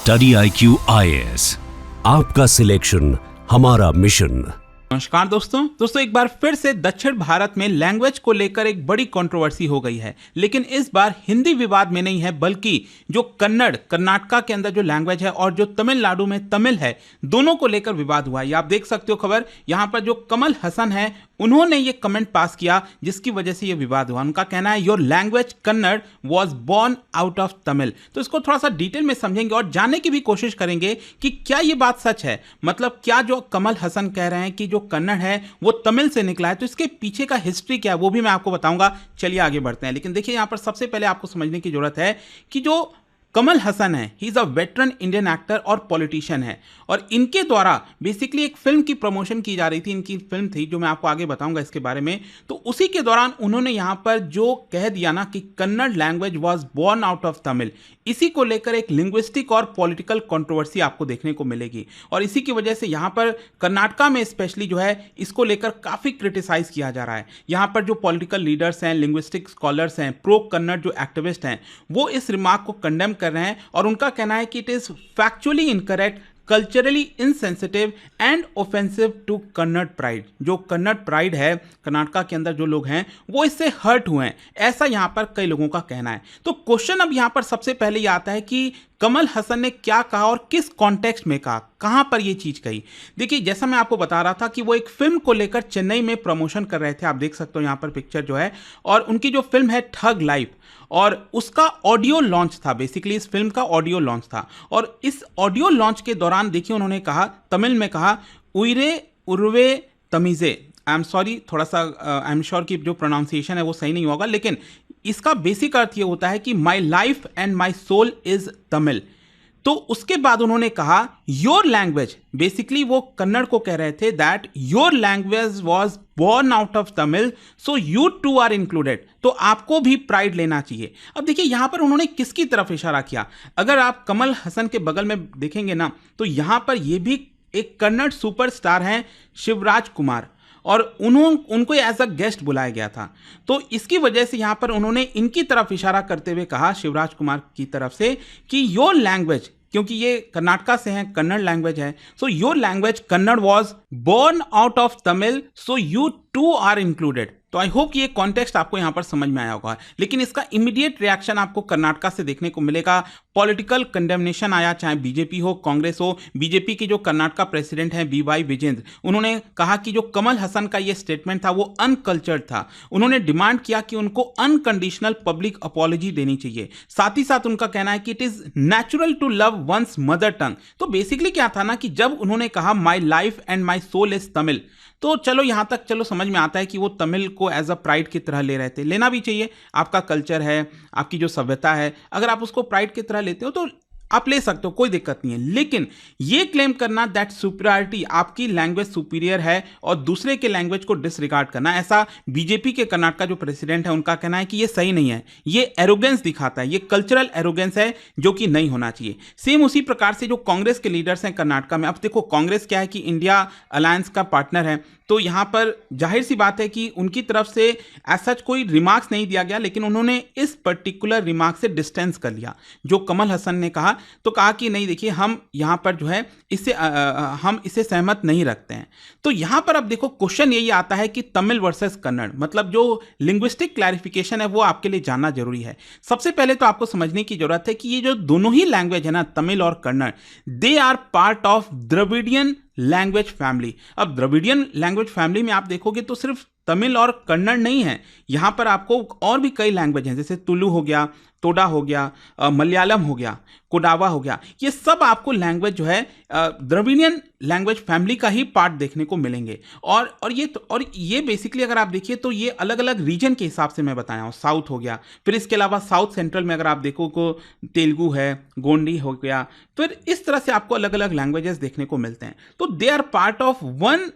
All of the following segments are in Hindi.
स्टडी IQ IAS, आपका सिलेक्शन हमारा मिशन। नमस्कार दोस्तों एक बार फिर से दक्षिण भारत में लैंग्वेज को लेकर एक बड़ी कंट्रोवर्सी हो गई है। लेकिन इस बार हिंदी विवाद में नहीं है, बल्कि जो कर्नाटका के अंदर जो लैंग्वेज है और जो तमिलनाडु में तमिल है, दोनों को लेकर विवाद हुआ है। ये आप देख सकते हो खबर। यहां पर जो कमल हसन है, उन्होंने ये कमेंट पास किया जिसकी वजह से ये विवाद हुआ। उनका कहना है your language Kannada was born out of Tamil. तो इसको थोड़ा सा डिटेल में समझेंगे और जानने की भी कोशिश करेंगे कि क्या ये बात सच है। मतलब क्या जो कमल हसन कह रहे हैं कि जो कन्नड़ है वो तमिल से निकला है, तो इसके पीछे का हिस्ट्री क्या है वो भी मैं आपको बताऊंगा। चलिए आगे बढ़ते हैं। लेकिन देखिए, यहां पर सबसे पहले आपको समझने की जरूरत है कि जो कमल हसन है, he is a veteran Indian actor और पॉलिटिशियन है, और इनके द्वारा बेसिकली एक फिल्म की प्रमोशन की जा रही थी। इनकी फिल्म थी जो मैं आपको आगे बताऊंगा इसके बारे में। तो उसी के दौरान उन्होंने यहां पर जो कह दिया ना कि Kannada language was born out of Tamil, इसी को लेकर एक लिंग्विस्टिक और पॉलिटिकल कंट्रोवर्सी आपको देखने को मिलेगी। और इसी की वजह से यहां पर कर्नाटका में स्पेशली जो है इसको लेकर काफी क्रिटिसाइज किया जा रहा है। यहां पर जो पॉलिटिकल लीडर्स हैं, लिंग्विस्टिक स्कॉलर्स हैं, प्रो कन्नड़ जो एक्टिविस्ट हैं, वो इस रिमार्क को कंडेम कर रहे हैं और उनका कहना है कि it is factually incorrect, culturally insensitive and offensive to Kannada pride. जो कन्नड़ प्राइड है कर्नाटका के अंदर जो लोग हैं वो इससे हर्ट हुए हैं, ऐसा यहां पर कई लोगों का कहना है। तो क्वेश्चन अब यहां पर सबसे पहले ये आता है कि कमल हसन ने क्या कहा और किस कॉन्टेक्स्ट में कहा, कहां पर यह चीज कही। देखिए, जैसा मैं आपको बता रहा था कि वो एक फिल्म को लेकर चेन्नई में प्रमोशन कर रहे थे। आप देख सकते हो यहां पर पिक्चर जो है, और उनकी जो फिल्म है ठग लाइफ, और उसका ऑडियो लॉन्च था। बेसिकली इस फिल्म का ऑडियो लॉन्च था, और इस ऑडियो लॉन्च के दौरान देखिए उन्होंने कहा, तमिल में कहा, उइरे उर्वे तमीजे। आई एम सॉरी, थोड़ा सा आई एम श्योर कि जो प्रोनाउंसिएशन है वो सही नहीं होगा, लेकिन इसका बेसिक अर्थ ये होता है कि my life and my soul is Tamil. तो उसके बाद उन्होंने कहा योर लैंग्वेज, बेसिकली वो कन्नड़ को कह रहे थे that your language was born out of Tamil, so you too are included. तो आपको भी प्राइड लेना चाहिए। अब देखिए यहां पर उन्होंने किसकी तरफ इशारा किया। अगर आप कमल हसन के बगल में देखेंगे ना, तो यहां पर यह भी एक कन्नड़ सुपरस्टार हैं शिवराज कुमार, और उनको एज अ गेस्ट बुलाया गया था। तो इसकी वजह से यहां पर उन्होंने इनकी तरफ इशारा करते हुए कहा, शिवराज कुमार की तरफ से, कि योर लैंग्वेज, क्योंकि ये कर्नाटका से हैं, कन्नड़ लैंग्वेज है, so your language Kannada was born out of Tamil, so you too are included. तो आई होप कि ये कॉन्टेक्स्ट आपको यहां पर समझ में आया होगा। लेकिन इसका इमीडिएट रिएक्शन आपको कर्नाटका से देखने को मिलेगा। पॉलिटिकल कंडेमनेशन आया, चाहे बीजेपी हो, कांग्रेस हो। बीजेपी के जो कर्नाटका प्रेसिडेंट हैं BY विजेंद्र, उन्होंने कहा कि जो कमल हसन का ये स्टेटमेंट था वो अनकल्चर्ड था। उन्होंने डिमांड किया कि उनको अनकंडीशनल पब्लिक अपॉलॉजी देनी चाहिए। साथ ही साथ उनका कहना है कि it is natural to love one's mother tongue. तो बेसिकली क्या था ना कि जब उन्होंने कहा my life and my soul is Tamil, तो चलो यहां तक चलो समझ में आता है कि वो तमिल को एज अ प्राइड की तरह ले रहे थे। लेना भी चाहिए, आपका कल्चर है, आपकी जो सभ्यता है, अगर आप उसको प्राइड की तरह लेते हो तो आप ले सकते हो, कोई दिक्कत नहीं है। लेकिन ये क्लेम करना दैट सुपीरियरिटी, आपकी लैंग्वेज सुपीरियर है और दूसरे के लैंग्वेज को डिसरिगार्ड करना, ऐसा बीजेपी के कर्नाटका जो प्रेसिडेंट है उनका कहना है कि ये सही नहीं है। ये एरोगेंस दिखाता है, ये कल्चरल एरोगेंस है जो कि नहीं होना चाहिए। सेम उसी प्रकार से जो कांग्रेस के लीडर्स हैं कर्नाटका में, अब देखो कांग्रेस क्या है कि इंडिया अलायंस का पार्टनर है, तो यहां पर जाहिर सी बात है कि उनकी तरफ से एज सच कोई रिमार्क्स नहीं दिया गया, लेकिन उन्होंने इस पर्टिकुलर रिमार्क से डिस्टेंस कर लिया। जो कमल हसन ने कहा, तो कहा कि नहीं देखिए, हम यहां पर जो है इससे हम इसे सहमत नहीं रखते हैं। तो यहां पर अब देखो क्वेश्चन यही आता है कि तमिल वर्सेस कन्नड़, मतलब जो लिंग्विस्टिक क्लैरिफिकेशन है वो आपके लिए जानना जरूरी है। सबसे पहले तो आपको समझने की जरूरत है कि ये जो दोनों ही लैंग्वेज है ना, तमिल और Kannada, they are part of Dravidian language family. अब द्रविडियन लैंग्वेज फैमिली में आप देखोगे तो सिर्फ तमिल और कन्नड़ नहीं है, यहां पर आपको और भी कई लैंग्वेज हैं, जैसे तुलु हो गया, तोडा हो गया, मलयालम हो गया, कोडावा हो गया। ये सब आपको लैंग्वेज जो है द्रविडियन लैंग्वेज फैमिली का ही पार्ट देखने को मिलेंगे। और ये बेसिकली अगर आप देखिए तो ये अलग अलग रीजन के हिसाब से मैं बताया हूँ। साउथ हो गया, फिर इसके अलावा साउथ सेंट्रल में अगर आप देखो को तेलुगु है, गोंडी हो गया, फिर इस तरह से आपको अलग अलग लैंग्वेजेस देखने को मिलते हैं। तो they are part of one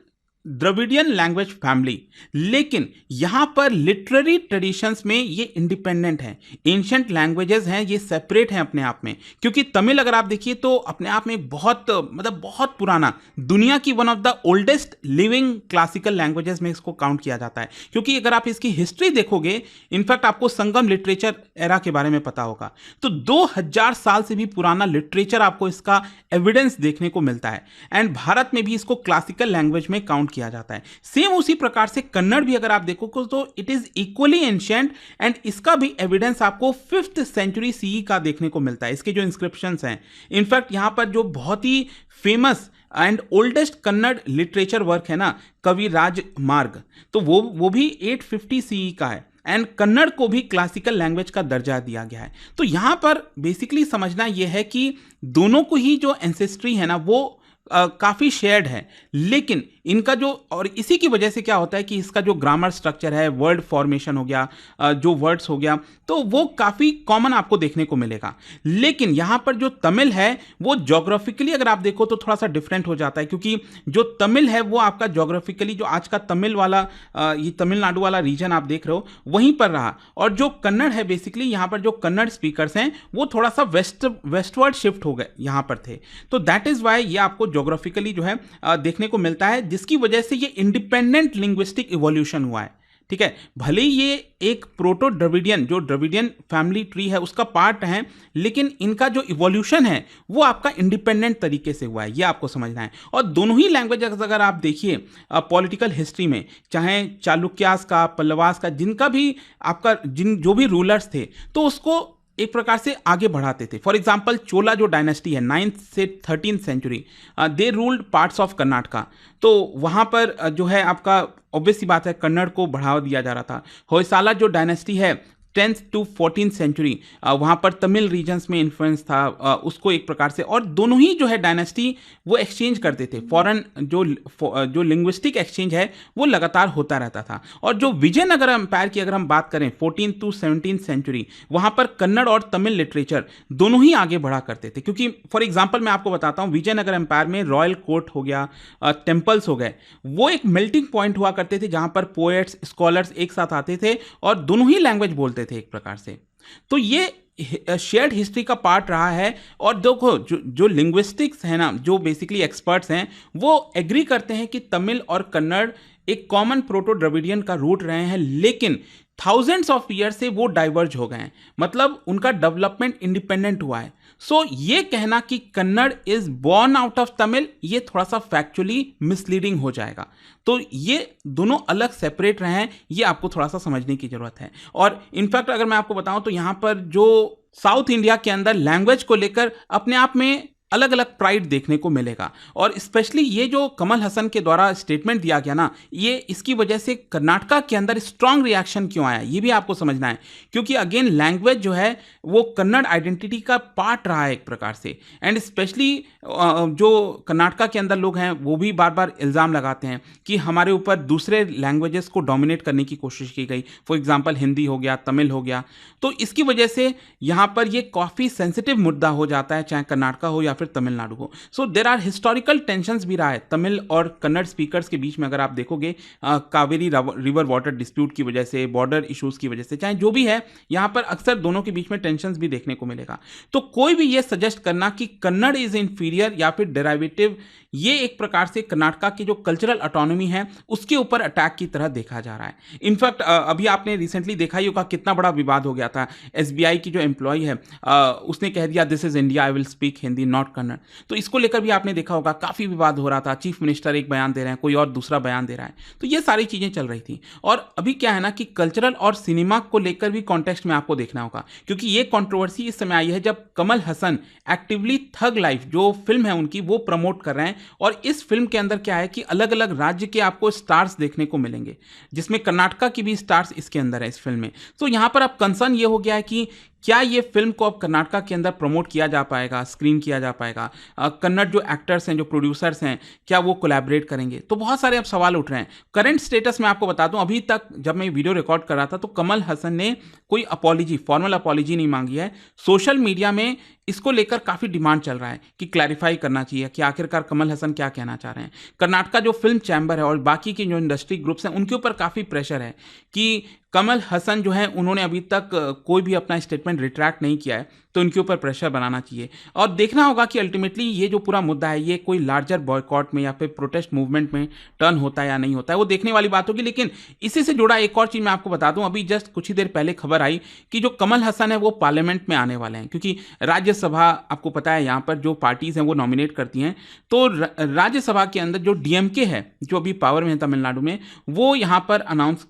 Dravidian language family, लेकिन यहां पर लिटरेरी ट्रेडिशंस में ये इंडिपेंडेंट है। एंशिएंट लैंग्वेजेस हैं, ये सेपरेट हैं अपने आप में, क्योंकि तमिल अगर आप देखिए तो अपने आप में बहुत पुराना, दुनिया की one of the oldest living classical languages में इसको काउंट किया जाता है। क्योंकि अगर आप इसकी हिस्ट्री देखोगे, इनफैक्ट आपको संगम लिटरेचर एरा के बारे में पता होगा, तो 2000 साल से भी पुराना लिटरेचर आपको इसका एविडेंस देखने को मिलता है। एंड भारत में भी इसको क्लासिकल लैंग्वेज में काउंट किया जाता है। सेम उसी प्रकार से कन्नड़ भी अगर आप देखो तो it is equally ancient, and इसका भी एविडेंस आपको 5th सेंचुरी सीई का देखने को मिलता है। इसके जो इंस्क्रिप्शंस हैं, इनफैक्ट यहां पर जो बहुत ही famous and oldest Kannada literature work है ना, कविराज मार्ग, तो वो भी 850 सीई का है। एंड कन्नड़ को भी क्लासिकल लैंग्वेज का दर्जा दिया गया है। तो यहां पर बेसिकली समझना यह है कि दोनों को ही जो एंसेस्ट्री है ना, वो काफ़ी शेयर्ड है, लेकिन इनका जो, और इसी की वजह से क्या होता है कि इसका जो ग्रामर स्ट्रक्चर है, वर्ड फॉर्मेशन हो गया, जो वर्ड्स हो गया, तो वो काफ़ी कॉमन आपको देखने को मिलेगा। लेकिन यहाँ पर जो तमिल है वो जोग्राफिकली अगर आप देखो तो थोड़ा सा डिफरेंट हो जाता है, क्योंकि जो तमिल है वो आपका जोग्राफिकली जो आज का तमिल वाला ये तमिलनाडु वाला रीजन आप देख रहे हो वहीं पर रहा, और जो कन्नड़ है बेसिकली यहाँ पर जो कन्नड़ स्पीकर्स हैं वो थोड़ा सा वेस्टवर्ड शिफ्ट हो गए यहाँ पर थे। तो दैट इज़ वाई ये आपको जोग्राफिकली जो है देखने को मिलता है, जिसकी वजह से ये इंडिपेंडेंट लिंग्विस्टिक इवोल्यूशन हुआ है। ठीक है, भले ही ये एक प्रोटो द्रविडियन, जो द्रविडियन फैमिली ट्री है उसका पार्ट है, लेकिन इनका जो इवोल्यूशन है वो आपका इंडिपेंडेंट तरीके से हुआ है, ये आपको समझना है। और दोनों ही लैंग्वेज अगर आप देखिए पॉलिटिकल हिस्ट्री में, चाहे चालुक्यास का, पल्लवास का, जिनका भी आपका जो भी रूलर्स थे, तो उसको एक प्रकार से आगे बढ़ाते थे। फॉर एग्जाम्पल चोला जो डायनेस्टी है 9th से 13th century, they ruled parts of Karnataka, तो वहाँ पर जो है आपका ऑब्वियस सी बात है कन्नड़ को बढ़ावा दिया जा रहा था। होयसाला जो डायनेस्टी है 10th to 14th सेंचुरी, वहाँ पर तमिल रीजन्स में इन्फ्लुएंस था, उसको एक प्रकार से, और दोनों ही जो है डायनेस्टी वो एक्सचेंज करते थे। फॉरेन जो लिंग्विस्टिक एक्सचेंज है वो लगातार होता रहता था। और जो विजयनगर एम्पायर की अगर हम बात करें 14th to 17th सेंचुरी, वहाँ पर कन्नड़ और तमिल लिटरेचर दोनों ही आगे बढ़ा करते थे। क्योंकि फॉर एग्जाम्पल मैं आपको बताता हूँ, विजयनगर एम्पायर में रॉयल कोर्ट हो गया, टेम्पल्स हो गए, वो एक मेल्टिंग पॉइंट हुआ करते थे जहाँ पर पोएट्स, स्कॉलर्स एक साथ आते थे और दोनों ही लैंग्वेज बोलते थे एक प्रकार से। तो ये शेयर्ड हिस्ट्री का पार्ट रहा है। और देखो जो लिंग्विस्टिक्स है ना, जो बेसिकली एक्सपर्ट्स हैं, वो एग्री करते हैं कि तमिल और कन्नड़ एक कॉमन प्रोटो द्रविडियन का रूट रहे हैं, लेकिन थाउजेंड्स ऑफ ईयर से वो डाइवर्ज हो गए हैं, मतलब उनका डेवलपमेंट इंडिपेंडेंट हुआ है। सो ये कहना कि Kannada is born out of Tamil, ये थोड़ा सा फैक्चुअली मिसलीडिंग हो जाएगा। तो ये दोनों अलग सेपरेट रहे हैं, ये आपको थोड़ा सा समझने की जरूरत है। और इनफैक्ट अगर मैं आपको बताऊं तो यहाँ पर जो साउथ इंडिया के अंदर लैंग्वेज को लेकर अपने आप में अलग अलग प्राइड देखने को मिलेगा। और स्पेशली ये जो कमल हसन के द्वारा स्टेटमेंट दिया गया ना, ये इसकी वजह से कर्नाटका के अंदर स्ट्रांग रिएक्शन क्यों आया, ये भी आपको समझना है। क्योंकि अगेन लैंग्वेज जो है वो कन्नड़ आइडेंटिटी का पार्ट रहा है एक प्रकार से। एंड स्पेशली जो कर्नाटका के अंदर लोग हैं वो भी बार बार इल्ज़ाम लगाते हैं कि हमारे ऊपर दूसरे लैंग्वेजेस को डोमिनेट करने की कोशिश की गई। फॉर एग्जाम्पल हिंदी हो गया, तमिल हो गया। तो इसकी वजह से यहाँ पर ये काफ़ी सेंसिटिव मुद्दा हो जाता है, चाहे कर्नाटका हो या फिर तमिलनाडु हो। सो देर आर हिस्टोरिकल टेंशंस भी रहा है तमिल और कन्नड़ स्पीकर्स के बीच में। अगर आप देखोगे कावेरी रिवर वाटर डिस्प्यूट की वजह से, बॉर्डर इश्यूज की वजह से, चाहे जो भी है, यहाँ पर अक्सर दोनों के बीच में टेंशंस भी देखने को मिलेगा। तो कोई भी ये सजेस्ट करना कि कन्नड़ इज इंफीरियर या फिर डेराइवेटिव, ये एक प्रकार से कर्नाटका की जो कल्चरल ऑटोनॉमी है उसके ऊपर अटैक की तरह देखा जा रहा है। इनफैक्ट अभी आपने रिसेंटली देखा ही होगा कितना बड़ा विवाद हो गया था। एसबीआई की जो एम्प्लॉय है उसने कह दिया this is India, I will speak Hindi not Kannada. तो इसको लेकर भी आपने देखा होगा काफ़ी विवाद हो रहा था। चीफ मिनिस्टर एक बयान दे रहे हैं, कोई और दूसरा बयान दे रहा है। तो ये सारी चीज़ें चल रही थी। और अभी क्या है ना कि कल्चरल और सिनेमा को लेकर भी कॉन्टेक्स्ट में आपको देखना होगा, क्योंकि ये कंट्रोवर्सी इस समय आई है जब कमल हसन एक्टिवली थग लाइफ जो फिल्म है उनकी वो प्रमोट कर रहे हैं। और इस फिल्म के अंदर क्या है कि अलग अलग राज्य के आपको स्टार्स देखने को मिलेंगे, जिसमें कर्नाटका की भी स्टार्स इसके अंदर है इस फिल्म में। तो यहाँ पर अब कंसर्न ये हो गया है कि क्या ये फिल्म को अब कर्नाटका के अंदर प्रमोट किया जा पाएगा, स्क्रीन किया जा पाएगा, कन्नड़ जो एक्टर्स हैं, जो प्रोड्यूसर्स हैं, क्या वो कोलैबोरेट करेंगे। तो बहुत सारे अब सवाल उठ रहे हैं। करंट स्टेटस में आपको बता दूं, अभी तक जब मैं वीडियो रिकॉर्ड कर रहा था तो कमल हसन ने कोई अपॉलॉजी, फॉर्मल अपॉलॉजी नहीं मांगी है। सोशल मीडिया में इसको लेकर काफ़ी डिमांड चल रहा है कि क्लैरिफाई करना चाहिए कि आखिरकार कमल हसन क्या कहना चाह रहे हैं। कर्नाटका जो फिल्म चैम्बर है और बाकी की जो इंडस्ट्री ग्रुप्स हैं उनके ऊपर काफ़ी प्रेशर है कि कमल हसन जो है उन्होंने अभी तक कोई भी अपना स्टेटमेंट रिट्रैक्ट नहीं किया है, तो उनके ऊपर प्रेशर बनाना चाहिए और देखना होगा कि अल्टीमेटली ये जो पूरा मुद्दा है ये कोई लार्जर बॉयकॉट में या फिर प्रोटेस्ट मूवमेंट में टर्न होता है या नहीं होता है, वो देखने वाली बात होगी। लेकिन इसी से जुड़ा एक और चीज़ मैं आपको बता दूं, अभी जस्ट कुछ ही देर पहले खबर आई कि जो कमल हसन है वो पार्लियामेंट में आने वाले हैं, क्योंकि राज्यसभा आपको पता है यहाँ पर जो पार्टीज़ हैं वो नॉमिनेट करती हैं, तो राज्यसभा के अंदर जो डीएमके है जो अभी पावर में है तमिलनाडु में, वो यहाँ पर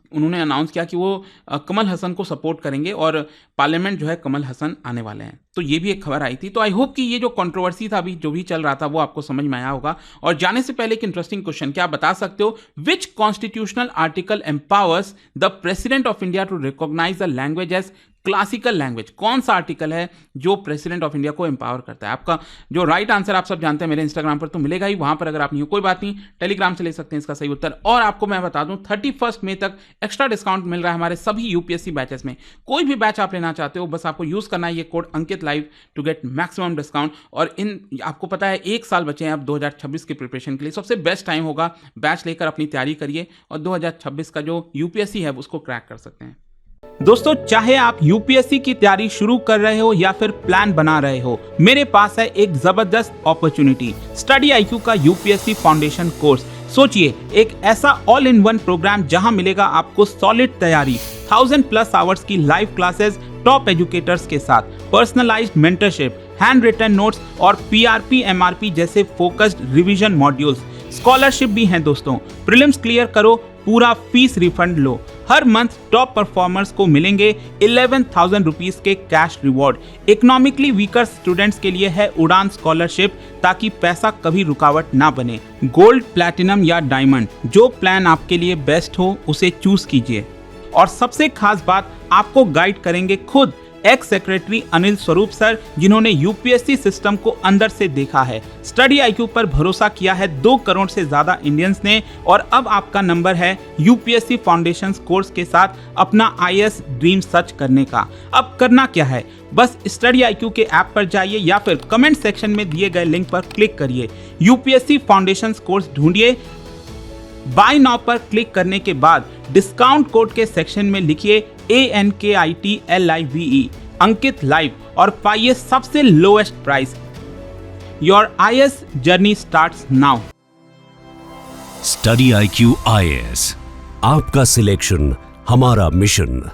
उन्होंने अनाउंस किया कि वो कमल हसन को सपोर्ट करेंगे और पार्लियामेंट जो है कमल हसन आने वाले हैं। तो ये भी एक खबर आई थी। तो आई होप कि ये जो कंट्रोवर्सी था अभी जो भी चल रहा था वो आपको समझ में आया होगा। और जाने से पहले एक इंटरेस्टिंग क्वेश्चन, क्या आप बता सकते हो which constitutional article empowers the president of India to recognise the language as classical language? कौन सा आर्टिकल है जो प्रेसिडेंट ऑफ इंडिया को एम्पावर करता है? आपका जो राइट आंसर आप सब जानते हैं मेरे इंस्टाग्राम पर तो मिलेगा ही, वहां पर अगर आप नहीं हो कोई बात नहीं, टेलीग्राम से ले सकते हैं इसका सही उत्तर। और आपको मैं बता दूं 31 मई तक एक्स्ट्रा डिस्काउंट मिल रहा है हमारे सभी यूपीएससी बैचेस में। कोई भी बैच आप लेना चाहते हो बस आपको यूज करना है ये code Ankit live to get maximum discount. और इन आपको पता है 1 साल बचे हैं अब 2026 की प्रिपरेशन के लिए, सबसे बेस्ट टाइम होगा, बैच लेकर अपनी तैयारी करिए और 2026 का जो यूपीएससी है उसको क्रैक कर सकते हैं। दोस्तों, चाहे आप यूपीएससी की तैयारी शुरू कर रहे हो या फिर प्लान बना रहे हो, मेरे पास है एक जबरदस्त अपॉर्चुनिटी, स्टडी आईक्यू का यूपीएससी फाउंडेशन कोर्स। सोचिए, एक ऐसा ऑल इन वन प्रोग्राम जहां मिलेगा आपको सॉलिड तैयारी, 1000+ आवर्स की लाइव क्लासेस टॉप एजुकेटर्स के साथ, personalised mentorship, handwritten notes और पीआरपी एमआरपी जैसे फोकस्ड रिवीजन मॉड्यूल्स। स्कॉलरशिप भी हैं दोस्तों, प्रीलिम्स क्लियर करो, पूरा फीस रिफंड लो। हर मंथ टॉप परफॉर्मर्स को मिलेंगे 11,000 रुपीज के cash reward. Economically weaker students के लिए है उड़ान स्कॉलरशिप, ताकि पैसा कभी रुकावट ना बने। गोल्ड, प्लैटिनम या डायमंड, जो प्लान आपके लिए बेस्ट हो उसे चूज कीजिए। और सबसे खास बात, आपको गाइड करेंगे खुद x secretary Anil Swarup sir, जिन्होंने यूपीएससी सिस्टम को अंदर से देखा है। स्टडी आईक्यू पर भरोसा किया है 2 करोड़ से ज्यादा इंडियंस ने, और अब आपका नंबर है यूपीएससी फाउंडेशन कोर्स के साथ अपना आईएएस ड्रीम सच करने का। अब करना क्या है, बस स्टडी आईक्यू के ऐप पर जाइए या फिर कमेंट सेक्शन में दिए गए लिंक पर क्लिक करिए, यूपीएससी फाउंडेशन कोर्स ढूंढिए। बाय नाउ पर क्लिक करने के बाद डिस्काउंट कोड के सेक्शन में लिखिए ANKITLIVE अंकित लाइव और पाइए सबसे lowest price. Your IAS journey starts now. Study IQ IAS, आपका सिलेक्शन हमारा मिशन।